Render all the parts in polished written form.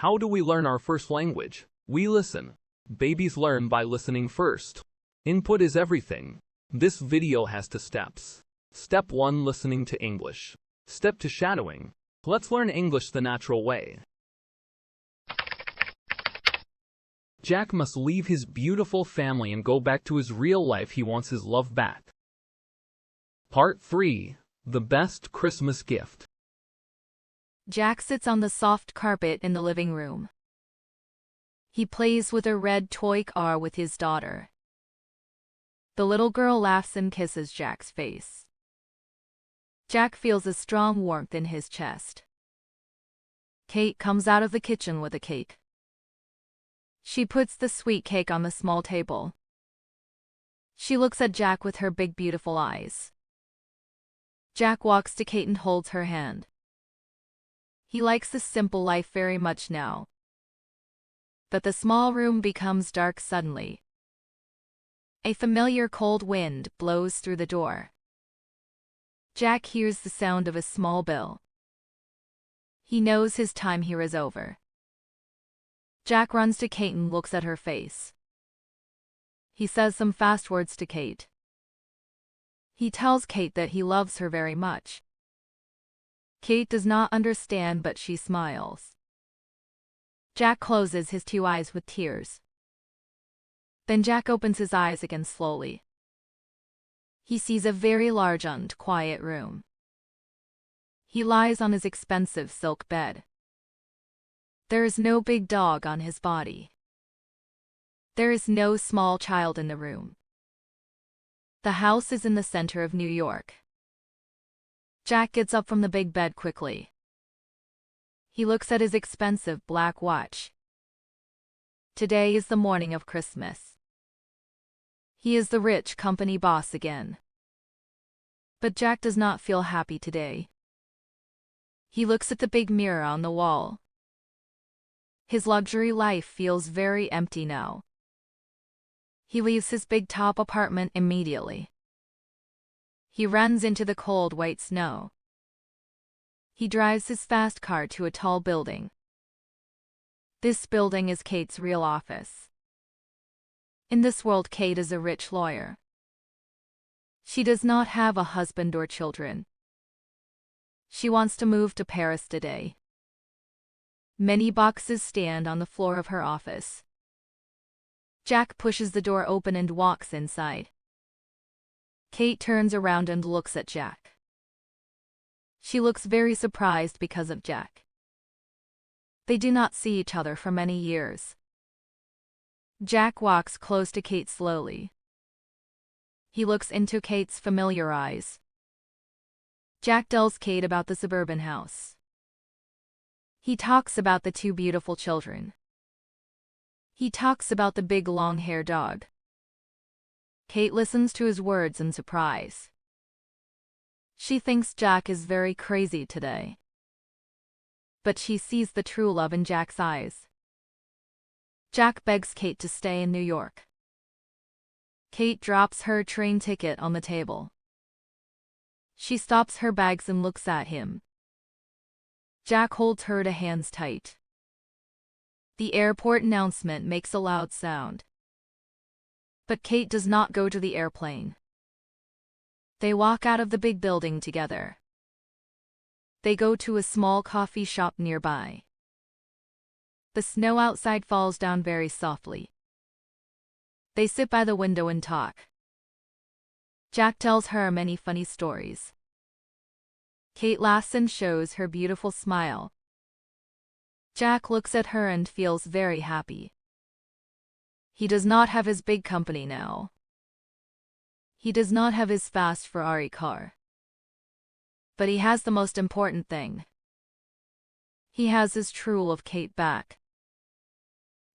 How do we learn our first language? We listen. Babies learn by listening first. Input is everything. This video has 2 steps. Step 1: Listening to English. Step 2: Shadowing. Let's learn English the natural way. Jack must leave his beautiful family and go back to his real life. He wants his love back. Part 3: The Best Christmas Gift. Jack sits on the soft carpet in the living room. He plays with a red toy car with his daughter. The little girl laughs and kisses Jack's face. Jack feels a strong warmth in his chest. Kate comes out of the kitchen with a cake. She puts the sweet cake on the small table. She looks at Jack with her big beautiful eyes. Jack walks to Kate and holds her hand. He likes this simple life very much now. But the small room becomes dark suddenly. A familiar cold wind blows through the door. Jack hears the sound of a small bell. He knows his time here is over. Jack runs to Kate and looks at her face. He says some fast words to Kate. He tells Kate that he loves her very much. Kate does not understand, but she smiles. Jack closes his 2 eyes with tears. Then Jack opens his eyes again slowly. He sees a very large and quiet room. He lies on his expensive silk bed. There is no big dog on his body. There is no small child in the room. The house is in the center of New York. Jack gets up from the big bed quickly. He looks at his expensive black watch. Today is the morning of Christmas. He is the rich company boss again. But Jack does not feel happy today. He looks at the big mirror on the wall. His luxury life feels very empty now. He leaves his big top apartment immediately. He runs into the cold white snow. He drives his fast car to a tall building. This building is Kate's real office. In this world, Kate is a rich lawyer. She does not have a husband or children. She wants to move to Paris today. Many boxes stand on the floor of her office. Jack pushes the door open and walks inside. Kate turns around and looks at Jack. She looks very surprised because of Jack. They do not see each other for many years. Jack walks close to Kate slowly. He looks into Kate's familiar eyes. Jack tells Kate about the suburban house. He talks about the 2 beautiful children. He talks about the big long-haired dog. Kate listens to his words in surprise. She thinks Jack is very crazy today. But she sees the true love in Jack's eyes. Jack begs Kate to stay in New York. Kate drops her train ticket on the table. She stops her bags and looks at him. Jack holds her 2 hands tight. The airport announcement makes a loud sound. But Kate does not go to the airplane. They walk out of the big building together. They go to a small coffee shop nearby. The snow outside falls down very softly. They sit by the window and talk. Jack tells her many funny stories. Kate laughs and shows her beautiful smile. Jack looks at her and feels very happy. He does not have his big company now. He does not have his fast Ferrari car. But he has the most important thing. He has his true love, Kate, back.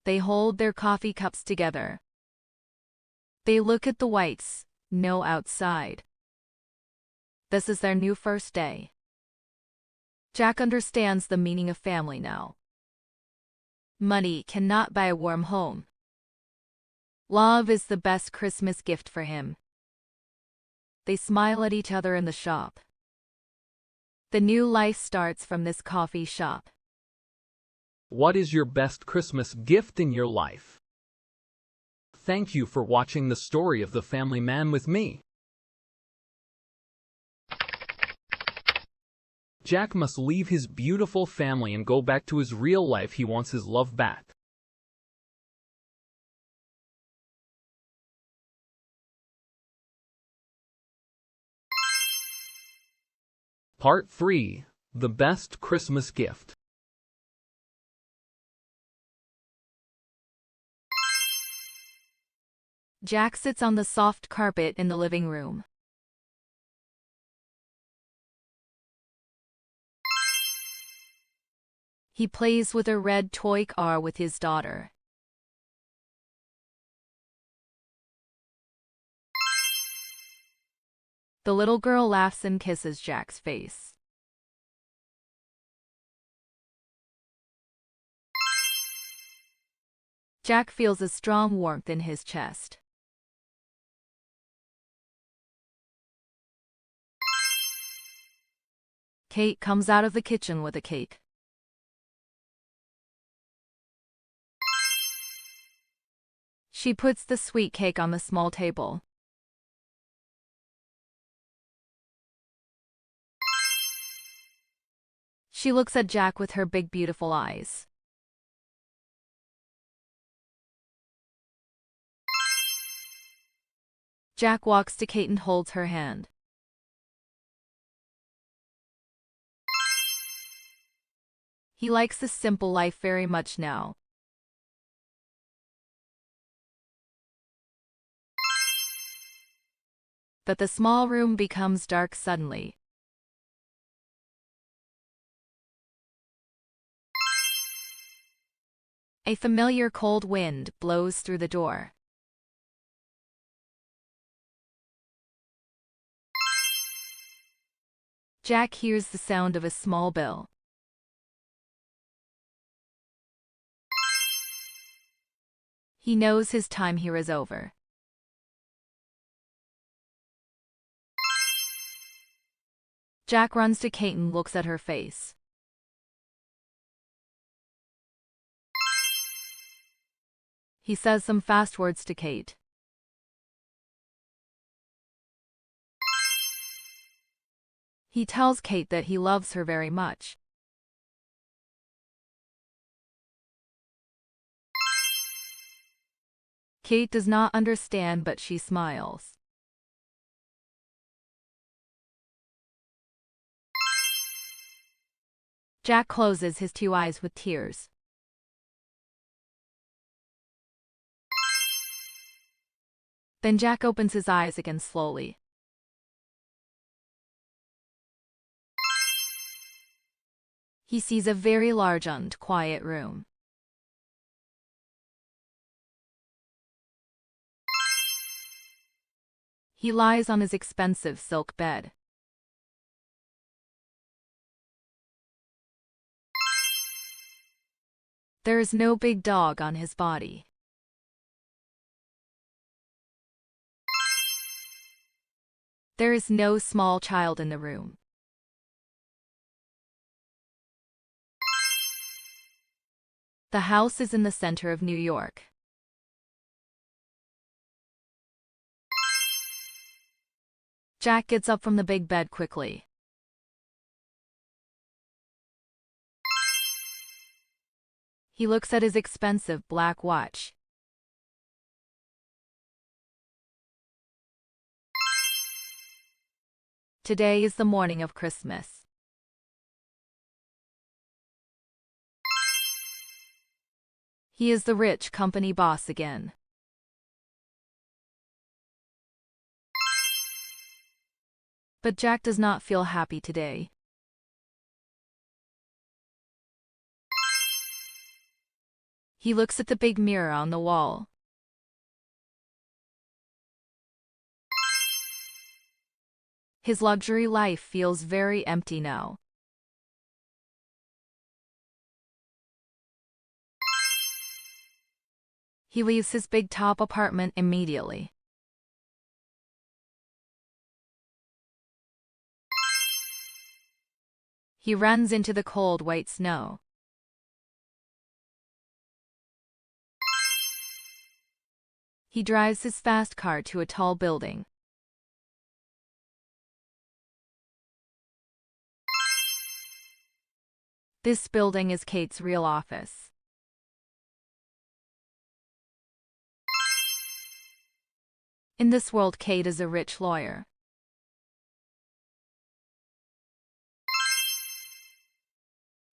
They hold their coffee cups together. They look at the white snow outside. This is their new first day. Jack understands the meaning of family now. Money cannot buy a warm home. Love is the best Christmas gift for him. They smile at each other in the shop. The new life starts from this coffee shop. What is your best Christmas gift in your life? Thank you for watching the story of the family man with me. Jack must leave his beautiful family and go back to his real life. He wants his love back. Part 3. The Best Christmas Gift. Jack sits on the soft carpet in the living room. He plays with a red toy car with his daughter. The little girl laughs and kisses Jack's face. Jack feels a strong warmth in his chest. Kate comes out of the kitchen with a cake. She puts the sweet cake on the small table. She looks at Jack with her big beautiful eyes. Jack walks to Kate and holds her hand. He likes the simple life very much now. But the small room becomes dark suddenly. A familiar cold wind blows through the door. Jack hears the sound of a small bell. He knows his time here is over. Jack runs to Kate and looks at her face. He says some fast words to Kate. He tells Kate that he loves her very much. Kate does not understand, but she smiles. Jack closes his two eyes with tears. Then Jack opens his eyes again slowly. He sees a very large and quiet room. He lies on his expensive silk bed. There is no big dog on his body. There is no small child in the room. The house is in the center of New York. Jack gets up from the big bed quickly. He looks at his expensive black watch. Today is the morning of Christmas. He is the rich company boss again. But Jack does not feel happy today. He looks at the big mirror on the wall. His luxury life feels very empty now. He leaves his big top apartment immediately. He runs into the cold white snow. He drives his fast car to a tall building. This building is Kate's real office. In this world, Kate is a rich lawyer.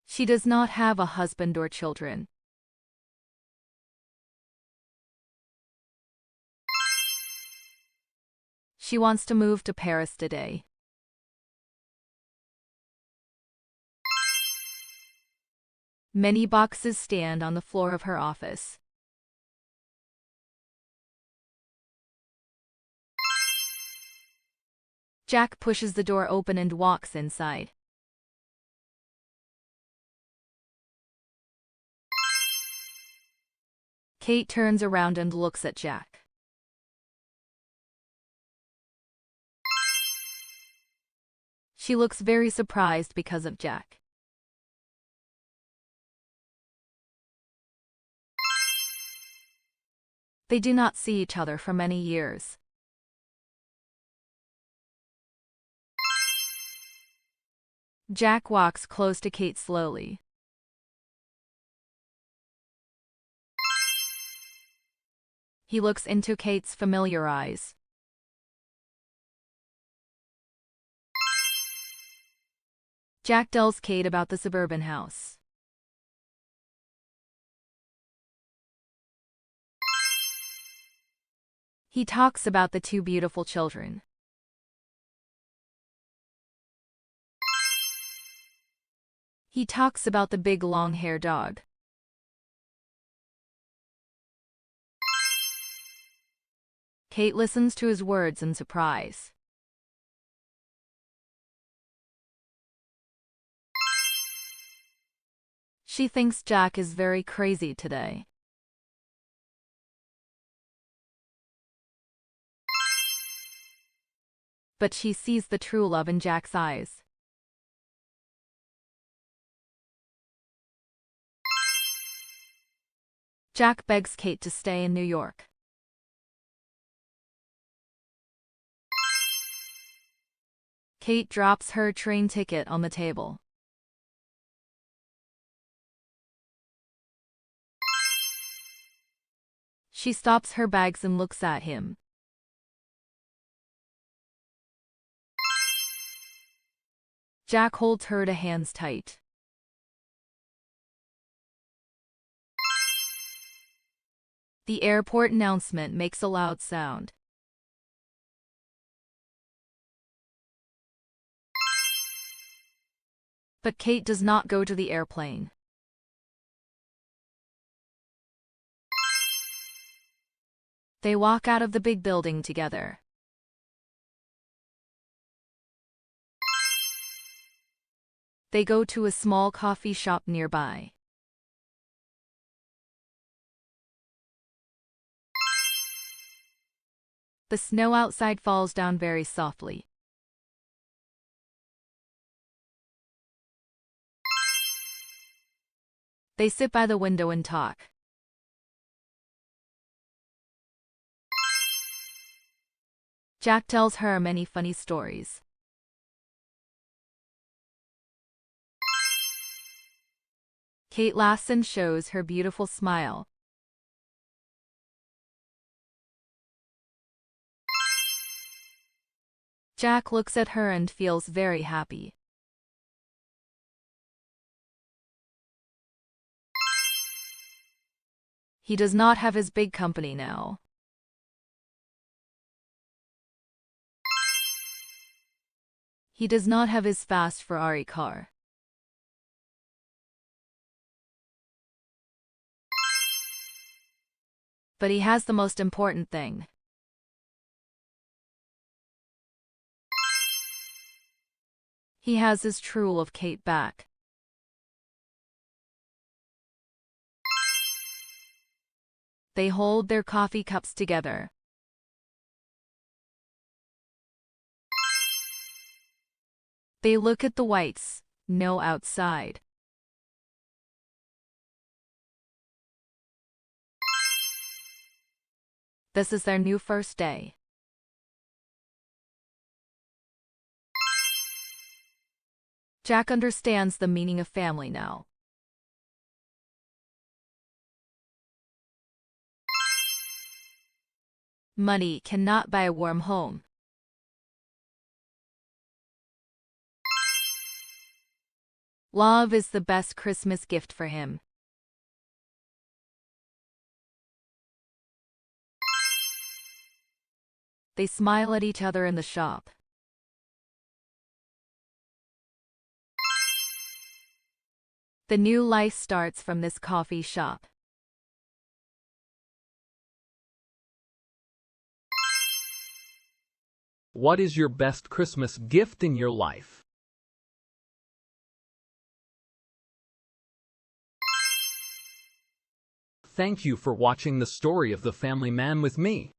She does not have a husband or children. She wants to move to Paris today. Many boxes stand on the floor of her office. Jack pushes the door open and walks inside. Kate turns around and looks at Jack. She looks very surprised because of Jack. They do not see each other for many years. Jack walks close to Kate slowly. He looks into Kate's familiar eyes. Jack tells Kate about the suburban house. He talks about the two beautiful children. He talks about the big long-haired dog. Kate listens to his words in surprise. She thinks Jack is very crazy today. But she sees the true love in Jack's eyes. Jack begs Kate to stay in New York. Kate drops her train ticket on the table. She stops her bags and looks at him. Jack holds her hands tight. The airport announcement makes a loud sound. But Kate does not go to the airplane. They walk out of the big building together. They go to a small coffee shop nearby. The snow outside falls down very softly. They sit by the window and talk. Jack tells her many funny stories. Kate laughs and shows her beautiful smile. Jack looks at her and feels very happy. He does not have his big company now. He does not have his fast Ferrari car. But he has the most important thing. He has his true love Kate back. They hold their coffee cups together. They look at the whites, snow outside. This is their new first day. Jack understands the meaning of family now. Money cannot buy a warm home. Love is the best Christmas gift for him. They smile at each other in the shop. The new life starts from this coffee shop. What is your best Christmas gift in your life? Thank you for watching the story of the family man with me.